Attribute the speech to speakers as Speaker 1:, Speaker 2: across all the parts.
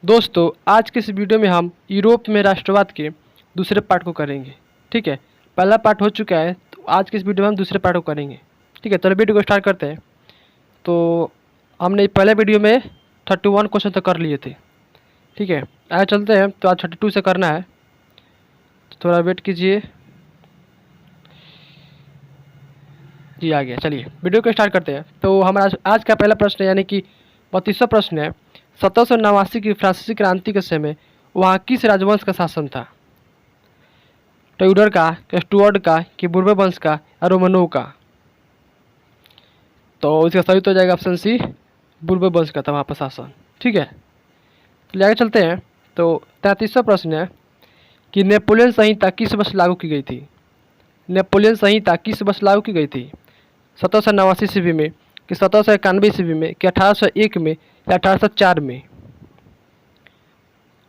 Speaker 1: दोस्तों आज के इस वीडियो में हम यूरोप में राष्ट्रवाद के दूसरे पार्ट को करेंगे। ठीक है, पहला पार्ट हो चुका है तो आज के इस वीडियो में हम दूसरे पार्ट को करेंगे। ठीक है, चलो वीडियो को स्टार्ट करते हैं। तो हमने पहले वीडियो में 31 क्वेश्चन तक कर लिए थे। ठीक है, आगे चलते हैं। तो आज 32 से करना है, तो थोड़ा वेट कीजिए। जी आ गया। चलिए वीडियो को स्टार्ट करते हैं। तो हमारा आज का पहला प्रश्न यानी कि 32वां प्रश्न है, 1789 की फ्रांसीसी क्रांति के समय वहाँ किस राजवंश का शासन था? ट्यूडर का, स्टुअर्ट का, कि बूर्बन वंश का या रोमनों का? तो इसका सही तो हो जाएगा ऑप्शन सी, बूर्बन वंश का था वहाँ पर शासन। ठीक है, तो आगे चलते हैं। तो 33वां प्रश्न है कि नेपोलियन संहिता किस वर्ष लागू की गई थी? नेपोलियन संहिता किस वर्ष लागू की गई थी? 1789 ईस्वी में, कि 1791 ईस्वी में, कि 1801 में या 1804 में?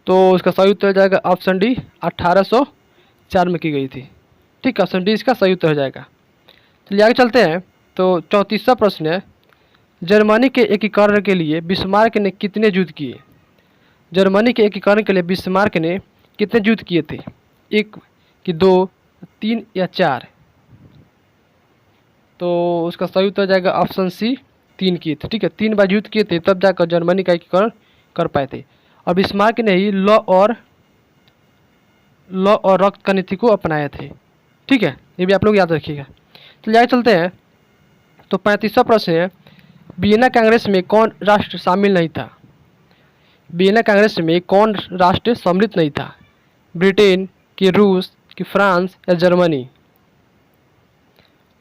Speaker 1: तो इसका सही उत्तर हो जाएगा ऑप्शन डी, 1804 में की गई थी। ठीक है, ऑप्शन डी इसका सही उत्तर हो जाएगा। चलिए आगे चलते हैं। तो 34वां प्रश्न है, जर्मनी के एकीकरण के लिए बिस्मार्क ने कितने युद्ध किए? जर्मनी के एकीकरण के लिए बिस्मार्क ने कितने युद्ध किए थे? 1 कि 2, 3 या 4? तो उसका सही उत्तर जाएगा ऑप्शन सी, 3 किए थे। ठीक है, 3 बार युद्ध किए थे तब जाकर जर्मनी का एकीकरण कर पाए थे। और बिस्मार्क ने ही लॉ और रक्त का नीति को अपनाए थे। ठीक है, ये भी आप लोग याद रखिएगा। तो आगे चलते हैं। तो 35वां प्रश्न है, वियना कांग्रेस में कौन राष्ट्र शामिल नहीं था? वियना कांग्रेस में कौन राष्ट्र सम्मिलित नहीं था? ब्रिटेन, कि रूस, कि फ्रांस या जर्मनी?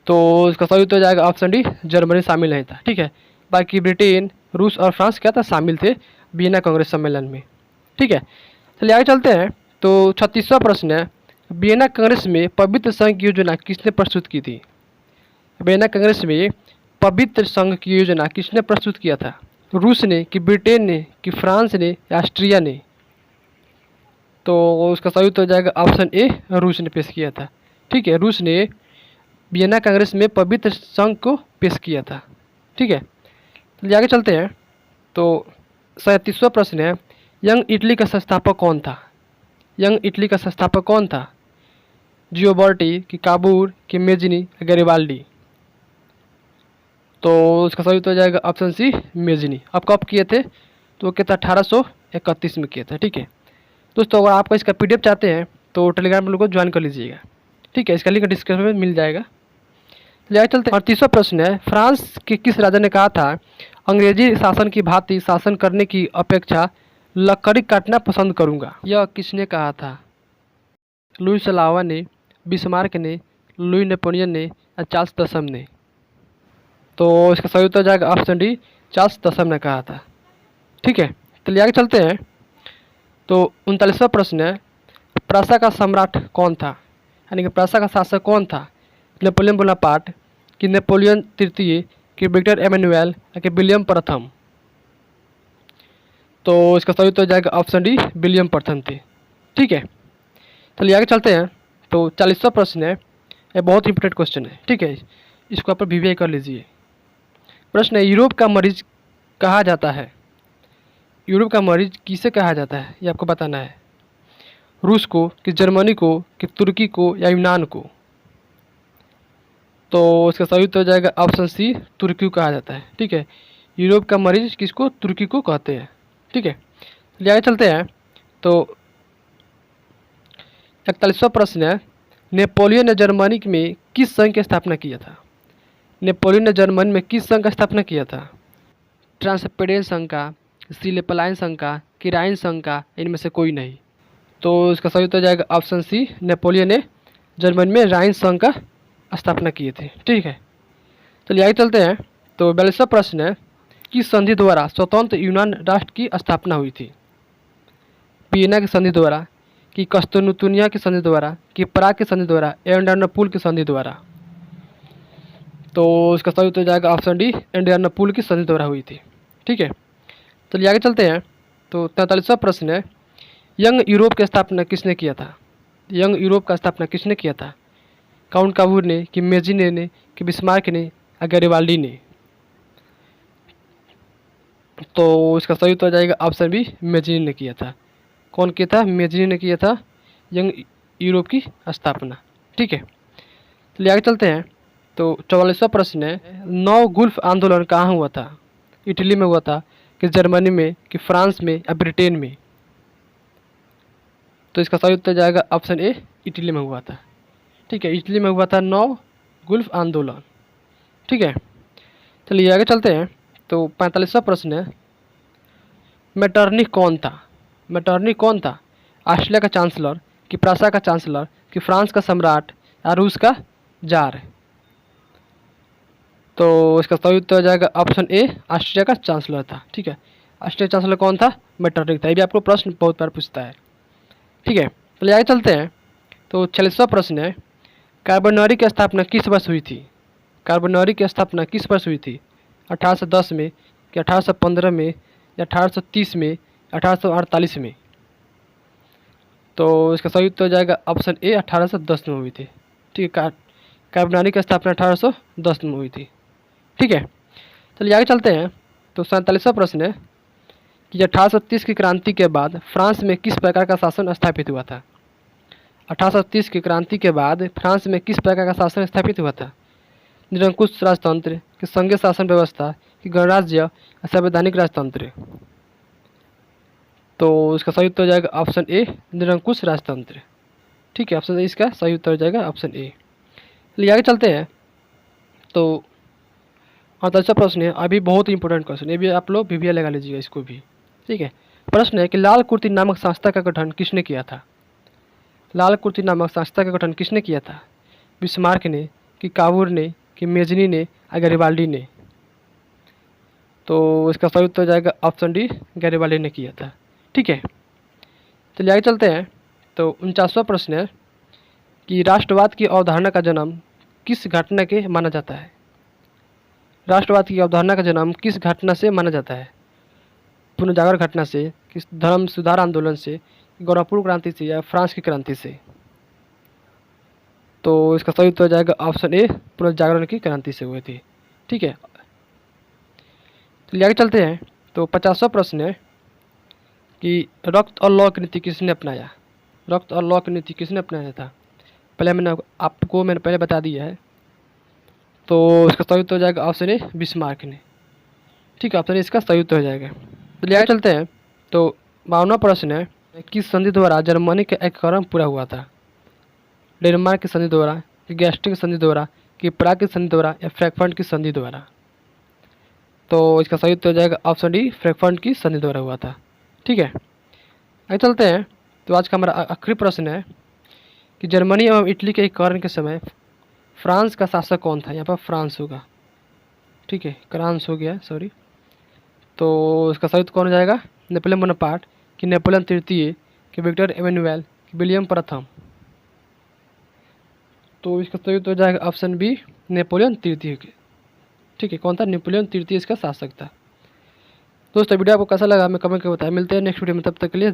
Speaker 1: तो इसका सही उत्तर जाएगा ऑप्शन डी, जर्मनी शामिल नहीं था। ठीक है, बाकी ब्रिटेन, रूस और फ्रांस क्या था, शामिल थे वियना कांग्रेस सम्मेलन में। ठीक है, चलिए आगे चलते हैं। तो 36वां प्रश्न है, वियना कांग्रेस में पवित्र संघ की योजना किसने प्रस्तुत की थी? वियना कांग्रेस में पवित्र संघ की योजना किसने प्रस्तुत किया था? रूस ने, कि ब्रिटेन ने, कि फ्रांस ने या ऑस्ट्रिया ने? तो उसका सही उत्तर हो जाएगा ऑप्शन ए, रूस ने पेश किया था। ठीक है, रूस ने वियना कांग्रेस में पवित्र संघ को पेश किया था। ठीक है, चलिए आगे चलते हैं। तो 37वां प्रश्न है, यंग इटली का संस्थापक कौन था? यंग इटली का संस्थापक कौन था? जियोबर्टी, कि काबूर, कि मेजनी, गैरिबाल्डी? तो उसका सही उत्तर हो जाएगा ऑप्शन सी, मेजनी। अब कब किए थे? तो क्या था, 1831 में किए थे। ठीक है दोस्तों, अगर आप इसका PDF चाहते हैं तो टेलीग्राम लोग को ज्वाइन कर लीजिएगा। ठीक है, इसका लिंक डिस्क्रिप्शन में मिल जाएगा। चलिए चलते हैं। 38वां प्रश्न है, फ्रांस के किस राजा ने कहा था अंग्रेजी शासन की भांति शासन करने की अपेक्षा लकड़ी काटना पसंद करूंगा? यह किसने कहा था? लुई सलावा ने, बिस्मार्क ने, लुई नेपोलियन ने या चार्ल्स दशम ने? तो इसका सही उत्तर जाएगा ऑप्शन डी, चार्ल्स दशम ने कहा था। ठीक है, चलिए आगे चलते हैं। तो 39वां प्रश्न है, प्रासा का सम्राट कौन था? यानी कि प्रासा का शासक कौन था? नेपोलियन बोनापार्ट, कि नेपोलियन तृतीय, कि विक्टर एमेनुएल या कि विलियम प्रथम? तो इसका सही उत्तर जाएगा ऑप्शन डी, विलियम प्रथम थे। ठीक है, चलिए आगे चलते हैं। तो 40वां प्रश्न है, ये बहुत इंपॉर्टेंट क्वेश्चन है। ठीक है, इसको आप VVI कर लीजिए। प्रश्न है, यूरोप का मरीज कहा जाता है? यूरोप का मरीज किसे कहा जाता है ये आपको बताना है। रूस को, कि जर्मनी को, कि तुर्की को या यूनान को? तो इसका सही उत्तर हो जाएगा ऑप्शन सी, तुर्की को कहा जाता है। ठीक है, यूरोप का मरीज किसको, तुर्की को कहते हैं। ठीक है, चलिए आगे चलते हैं। तो 41वां प्रश्न है, नेपोलियन ने जर्मनी में किस संघ की स्थापना किया था? नेपोलियन ने जर्मनी में किस संघ का स्थापना किया था? ट्रांसपेडेन संघ का, सिलेपलाइन संघ का, कि राइन संघ का, इनमें से कोई नहीं? तो इसका सही उत्तर जाएगा ऑप्शन सी, नेपोलियन ने जर्मनी में राइन संघ का स्थापना किए थे। ठीक है, चलिए आगे चलते हैं। तो 42वां प्रश्न है, किस संधि द्वारा स्वतंत्र यूनान राष्ट्र की स्थापना हुई थी? वियना की संधि द्वारा, कि कस्तूनतुनिया की संधि द्वारा, कि प्राग की संधि द्वारा, एड्रियानोपुल की संधि द्वारा? तो इसका सही उत्तर जाएगा ऑप्शन डी, एड्रियानोपुल की संधि द्वारा हुई थी। ठीक है, चलिए आगे चलते हैं। तो 43वां प्रश्न है, यंग यूरोप की स्थापना किसने किया था? यंग यूरोप का स्थापना किसने किया था? काउंट काबूर ने, कि मेजिने ने, कि बिस्मार्क ने या गैरिबाल्डी ने? तो इसका सही उत्तर हो जाएगा ऑप्शन बी, मेजनी ने किया था। कौन किया था? मेजनी ने किया था यंग यूरोप की स्थापना। ठीक है, चलिए आगे चलते हैं। तो 44वां प्रश्न है, नौ गुल्फ आंदोलन कहाँ हुआ था? इटली में हुआ था, कि जर्मनी में, कि फ्रांस में, या ब्रिटेन में? तो इसका सही उत्तर जाएगा ऑप्शन ए, इटली में हुआ था। ठीक है, इटली में हुआ था नौ गुल्फ आंदोलन। ठीक है, चलिए आगे चलते हैं। तो 45वां प्रश्न है, मेटरनिख कौन था? मेटरनिख कौन था? ऑस्ट्रिया का चांसलर, कि प्रासा का चांसलर, कि फ्रांस का सम्राट, या रूस का जार? तो इसका सही उत्तर हो जाएगा ऑप्शन ए, ऑस्ट्रिया का चांसलर था। ठीक है, ऑस्ट्रिया चांसलर कौन था? मेटरनिख था। ये भी आपको प्रश्न बहुत बार पूछता है। ठीक है, चलिए आगे चलते हैं। तो 46वां प्रश्न है, कार्बोनरी की स्थापना किस वर्ष हुई थी? कार्बोनरी की स्थापना किस वर्ष हुई थी? 1810 में, कि 1815 में, या 1830 में, 1848 में? तो इसका सही उत्तर हो जाएगा ऑप्शन ए, 1810 में हुई थी। ठीक है, कार्बोनरी की स्थापना 1810 में हुई थी। ठीक है, चलिए आगे चलते हैं। तो 47वां प्रश्न है कि 1830 की क्रांति के बाद फ्रांस में किस प्रकार का शासन स्थापित हुआ था? 1830 की क्रांति के बाद फ्रांस में किस प्रकार का शासन स्थापित हुआ था? निरंकुश राजतंत्र, कि संघीय शासन व्यवस्था, कि गणराज्य, या संवैधानिक राजतंत्र? तो इसका सही उत्तर हो जाएगा ऑप्शन ए, निरंकुश राजतंत्र। ठीक है, ऑप्शन ए इसका सही उत्तर हो जाएगा, ऑप्शन ए। चलिए आगे चलते हैं। तो 48वां प्रश्न है, अभी बहुत इंपॉर्टेंट क्वेश्चन, ये भी आप लोग वीवीए लगा लीजिएगा इसको भी। ठीक है, प्रश्न है कि लाल कुर्ती नामक संस्था का गठन किसने किया था? लाल कुर्ती नामक संस्था का गठन किसने किया था? बिस्मार्क ने, कि कावूर ने, कि मेजनी ने, या गैरिबाल्डी ने? तो इसका सही उत्तर हो जाएगा ऑप्शन डी, गैरिबाल्डी ने किया था। ठीक है, चलिए आगे चलते हैं। तो 49वां प्रश्न है कि राष्ट्रवाद की अवधारणा का जन्म किस घटना के माना जाता है? राष्ट्रवाद की अवधारणा का जन्म किस घटना से माना जाता है? पुनर्जागरण घटना से, किस धर्म सुधार आंदोलन से, गोरखपुर क्रांति से, या फ्रांस की क्रांति से? तो इसका सही उत्तर हो जाएगा ऑप्शन ए, पुनर्जागरण की क्रांति से हुई थी। ठीक है, चलिए आगे चलते हैं। तो 50वां प्रश्न है कि रक्त और लौ की नीति किसने अपनाया? रक्त और लौ की नीति किसने अपनाया था? मैंने पहले बता दिया है। तो इसका सही उत्तर हो जाएगा ऑप्शन ए, बिस्मार्क ने। ठीक है, ऑप्शन ए इसका सही उत्तर हो जाएगा। चलिए आगे चलते हैं। तो 52वां प्रश्न है, किस संधि द्वारा जर्मनी का एकीकरण पूरा हुआ था? डेनमार्क की संधि द्वारा, कि गैस्टिंग संधि द्वारा, कि प्राग की संधि द्वारा, या फ्रैंकफर्ट की संधि द्वारा? तो इसका सही उत्तर हो जाएगा ऑप्शन डी, फ्रैंकफर्ट की संधि द्वारा हुआ था। ठीक है, आगे चलते हैं। तो आज का हमारा आखिरी प्रश्न है कि जर्मनी एवं इटली के एकीकरण के समय फ्रांस का शासक कौन था? यहाँ पर फ्रांस होगा। ठीक है, क्रांस हो गया, सॉरी। तो इसका सही उत्तर कौन हो जाएगा? नेपोलियन बोनापार्ट, कि नेपोलियन तृतीय, कि विक्टर एमेनुएल, कि विलियम प्रथम? तो इसका सही उत्तर हो जाएगा ऑप्शन बी, नेपोलियन तृतीय के। ठीक है, कौन था? नेपोलियन तृतीय इसका शासक था। दोस्तों वीडियो आपको कैसा लगा हमें कमेंट करके बताएं। मिलते हैं नेक्स्ट वीडियो में, तब तक के लिए